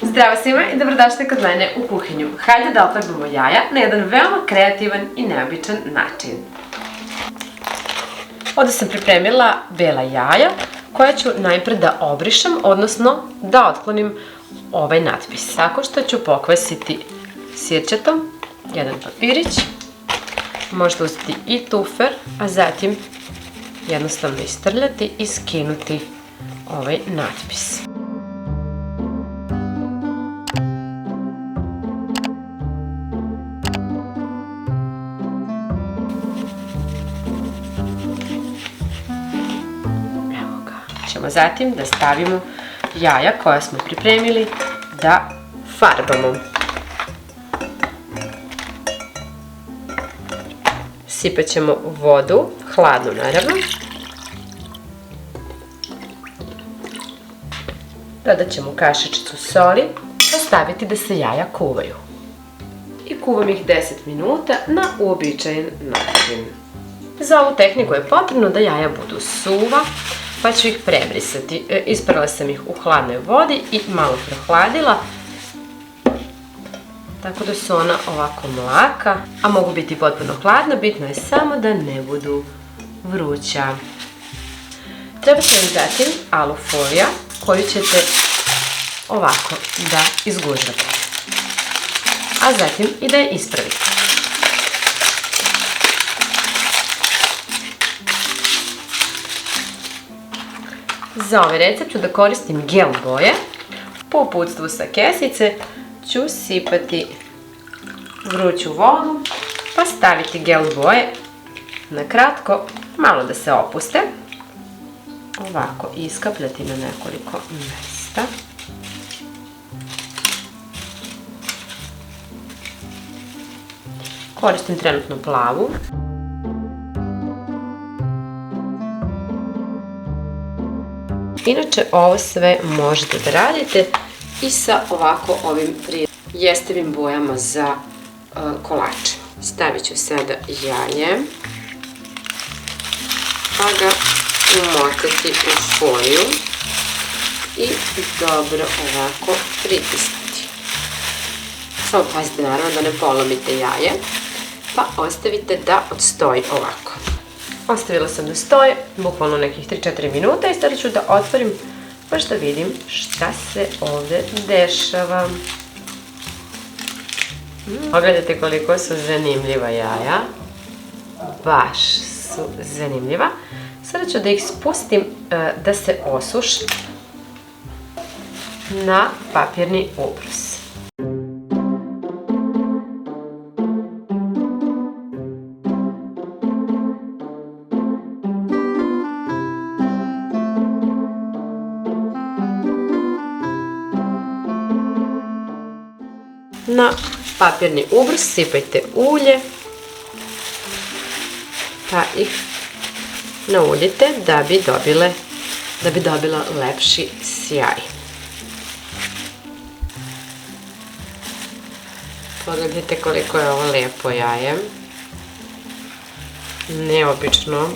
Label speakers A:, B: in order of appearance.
A: Zdravo svima i dobrodošli kod mene u kuhinju. Hajde da ofarbamo jaja na jedan veoma kreativan i neobičan način. Ovdje sam pripremila bela jaja koja ću najpred da obrišem, odnosno da otklonim ovaj natpis. Tako što ću pokvasiti sirćetom jedan papirić, možete uzeti i tufer, a zatim jednostavno istrljati i skinuti ovaj natpis. Zatim da stavimo jaja koja smo pripremili da farbamo. Sipat ćemo vodu, hladnu naravno. Dodat ćemo kašičicu soli, ostaviti da se jaja kuvaju. I kuvam ih 10 minuta na uobičajen način. Za ovu tehniku je potrebno da jaja budu suva, pa ću ih prebrisati. Isprala sam ih u hladnoj vodi i malo prohladila, tako da su ona ovako mlaka, a mogu biti potpuno hladna, bitno je samo da ne budu vruća. Treba će vam zatim alufolija koju ćete ovako da izgužvate, a zatim i da je ispravite. Za ovaj recept ću da koristim gel boje. Po uputstvu sa kesice ću sipati vruću vodu, pa staviti gel boje na kratko, malo da se opuste. Ovako iskapljati na nekoliko mjesta. Koristim trenutno plavu. Inače, ovo sve možete da radite i sa ovako ovim jestivim bojama za kolače. Stavit ću sada jaje, pa ga umotati u foliju i dobro ovako pritisnuti. Samo pazite naravno da ne polomite jaje, pa ostavite da odstoji ovako. Ostavila sam da stoje, bukvalno nekih 3-4 minuta i sada ću da otvorim baš da vidim šta se ovdje dešava. Pogledajte koliko su zanimljiva jaja. Baš su zanimljiva. Sada ću da ih spustim da se osuši na papirni ubrus. Na papirni ubrus sipajte ulje, pa ih nauljite da bi dobila lepši sjaj. Pogledajte koliko je ovo lijepo jaje, neobično.